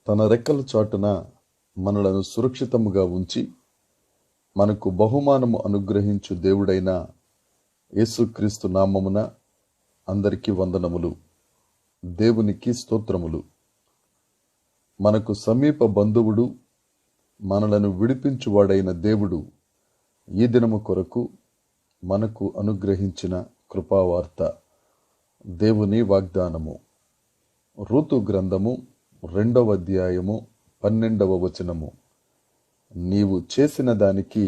తన రెక్కల చాటున మనలను సురక్షితముగా ఉంచి మనకు బహుమానము అనుగ్రహించు దేవుడైన యేసుక్రీస్తు నామమున అందరికీ వందనములు. దేవునికి స్తోత్రములు. మనకు సమీప బంధువుడు, మనలను విడిపించువాడైన దేవుడు ఈ దినము కొరకు మనకు అనుగ్రహించిన కృపావార్త. దేవుని వాగ్దానము. రూతు గ్రంథము 2వ అధ్యాయము 12వ వచనము. నీవు చేసిన దానికి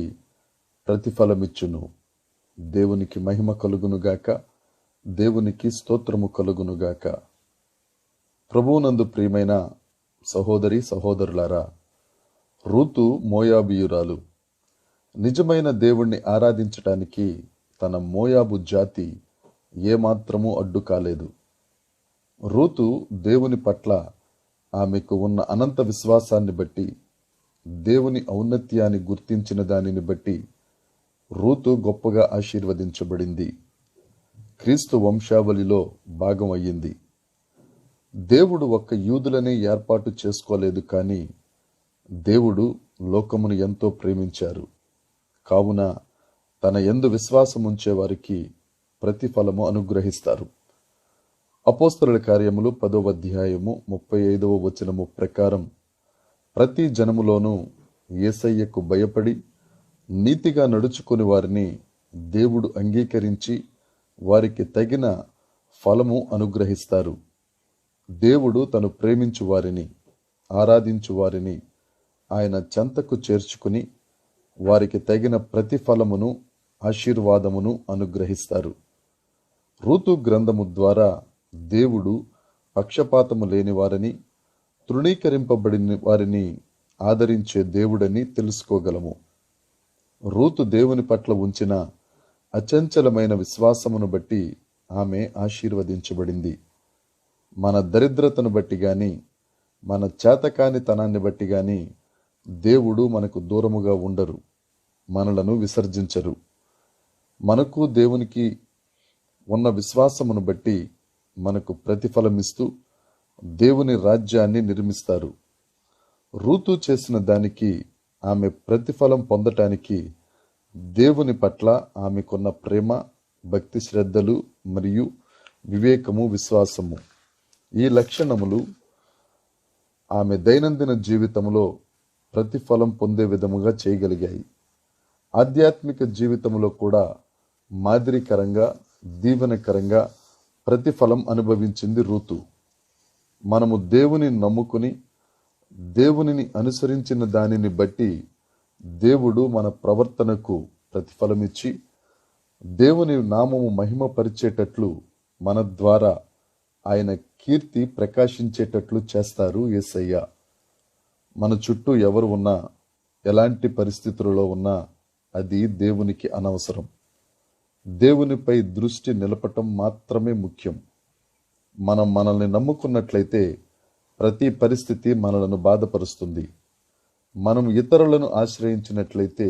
ప్రతిఫలమిచ్చును. దేవునికి మహిమ కలుగునుగాక. దేవునికి స్తోత్రము కలుగునుగాక. ప్రభువునందు ప్రియమైన సహోదరి సహోదరులారా, రూతు మోయాబీయురాలు. నిజమైన దేవుణ్ణి ఆరాధించటానికి తన మోయాబు జాతి ఏమాత్రమూ అడ్డు కాలేదు. రూతు దేవుని పట్ల ఆమెకు ఉన్న అనంత విశ్వాసాన్ని బట్టి, దేవుని ఔన్నత్యాన్ని గుర్తించిన దానిని బట్టి రూతు గొప్పగా ఆశీర్వదించబడింది. క్రీస్తు వంశావళిలో భాగం అయ్యింది. దేవుడు ఒక్క యూదులనే ఏర్పాటు చేసుకోలేదు, కానీ దేవుడు లోకమును ఎంతో ప్రేమించారు. కావున తన యందు విశ్వాసముంచే వారికి ప్రతిఫలము అనుగ్రహిస్తారు. అపోస్తలుల కార్యములు 10వ అధ్యాయము 35వ వచనము ప్రకారం ప్రతి జనములోనూ యేసయ్యకు భయపడి నీతిగా నడుచుకుని వారిని దేవుడు అంగీకరించి వారికి తగిన ఫలము అనుగ్రహిస్తారు. దేవుడు తను ప్రేమించు వారిని, ఆరాధించు వారిని ఆయన చెంతకు చేర్చుకుని వారికి తగిన ప్రతిఫలమును, ఆశీర్వాదమును అనుగ్రహిస్తారు. రూతు గ్రంథము ద్వారా దేవుడు పక్షపాతము లేని వారిని, తృణీకరింపబడిన వారిని ఆదరించే దేవుడని తెలుసుకోగలము. రూతు దేవుని పట్ల ఉంచిన అచంచలమైన విశ్వాసమును బట్టి ఆమె ఆశీర్వదించబడింది. మన దరిద్రతను బట్టి గాని, మన చేతకానితనాన్ని బట్టి గాని దేవుడు మనకు దూరముగా ఉండరు, మనలను విసర్జించరు. మనకు దేవునికి ఉన్న విశ్వాసమును బట్టి మనకు ప్రతిఫలమిస్తూ దేవుని రాజ్యాన్ని నిర్మిస్తారు. రూతు చేసిన దానికి ఆమె ప్రతిఫలం పొందటానికి దేవుని పట్ల ఆమెకున్న ప్రేమ, భక్తి శ్రద్ధలు మరియు వివేకము, విశ్వాసము, ఈ లక్షణములు ఆమె దైనందిన జీవితంలో ప్రతిఫలం పొందే విధముగా చేయగలిగాయి. ఆధ్యాత్మిక జీవితంలో కూడా మాదిరికరంగా, దీవెనకరంగా ప్రతిఫలం అనుభవించింది రూతు. మనము దేవుని నమ్ముకుని దేవునిని అనుసరించిన దానిని బట్టి దేవుడు మన ప్రవర్తనకు ప్రతిఫలమిచ్చి దేవుని నామము మహిమపరిచేటట్లు మన ద్వారా ఆయన కీర్తి ప్రకాశించేటట్లు చేస్తారు యేసయ్య. మన చుట్టూ ఎవరు ఉన్నా, ఎలాంటి పరిస్థితులలో ఉన్నా అది దేవునికి అనవసరం. దేవునిపై దృష్టి నిలపటం మాత్రమే ముఖ్యం. మనం మనల్ని నమ్ముకున్నట్లయితే ప్రతి పరిస్థితి మనలను బాధపరుస్తుంది. మనం ఇతరులను ఆశ్రయించినట్లయితే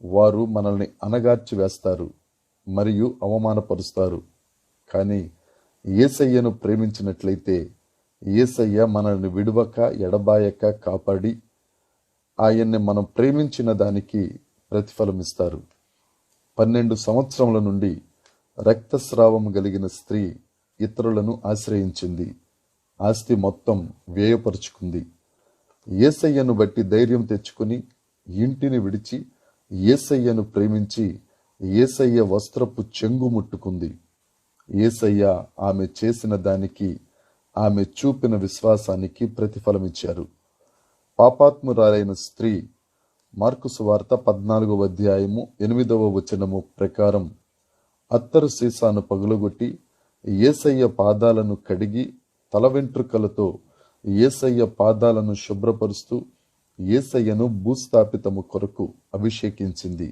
వారు మనల్ని అణగార్చి వేస్తారు మరియు అవమానపరుస్తారు. కానీ యేసయ్యను ప్రేమించినట్లయితే యేసయ్య మనల్ని విడువక, ఎడబాయక కాపాడి ఆయన్ని మనం ప్రేమించిన దానికి ప్రతిఫలమిస్తారు. 12 సంవత్సరముల నుండి రక్తస్రావం కలిగిన స్త్రీ ఇతరులను ఆశ్రయించింది. ఆస్తి మొత్తం వ్యయపరుచుకుంది. యేసయ్యను బట్టి ధైర్యం తెచ్చుకుని ఇంటిని విడిచి యేసయ్యను ప్రేమించి యేసయ్య వస్త్రపు చెంగు ముట్టుకుంది. యేసయ్య ఆమె చేసిన దానికి, ఆమె చూపిన విశ్వాసానికి ప్రతిఫలమిచ్చారు. పాపాత్మురాలైన స్త్రీ మార్కు సువార్త 14వ అధ్యాయము 8వ వచనము ప్రకారం అత్తరు సీసాను పగులగొట్టి యేసయ్య పాదాలను కడిగి తల వెంట్రుకలతో యేసయ్య పాదాలను శుభ్రపరుస్తూ యేసయ్యను భూస్థాపితము కొరకు అభిషేకించింది.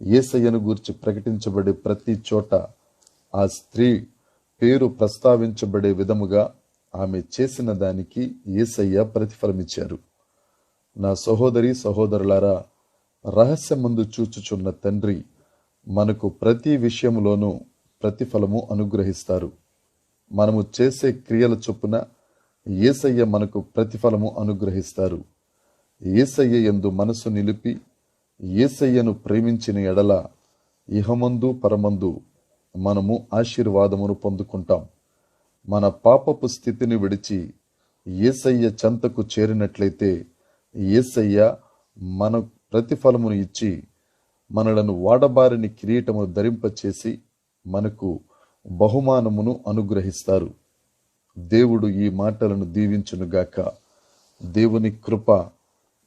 యేసయ్యను గూర్చి ప్రకటించబడే ప్రతి చోట ఆ స్త్రీ పేరు ప్రస్తావించబడే విధముగా ఆమె చేసిన దానికి యేసయ్య ప్రతిఫలమిచ్చారు. నా సహోదరి సహోదరులారా, రహస్యమందు చూచుచున్న తండ్రి మనకు ప్రతి విషయములోనూ ప్రతిఫలము అనుగ్రహిస్తారు. మనము చేసే క్రియల చొప్పున యేసయ్య మనకు ప్రతిఫలము అనుగ్రహిస్తారు. యేసయ్య యందు మనసు నిలిపి యేసయ్యను ప్రేమించిన ఎడల ఇహమందు పరమందు మనము ఆశీర్వాదమును పొందుకుంటాం. మన పాపపు స్థితిని విడిచి యేసయ్య చెంతకు చేరినట్లయితే యేసయ్య మన ప్రతిఫలమును ఇచ్చి మనలను వాడబారిని కిరీటము ధరింపచేసి మనకు బహుమానమును అనుగ్రహిస్తారు. దేవుడు ఈ మాటలను దీవించునుగాక. దేవుని కృప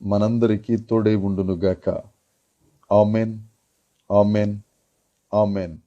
మనందరికీ తోడై ఉండునుగాక. Amen, amen, amen.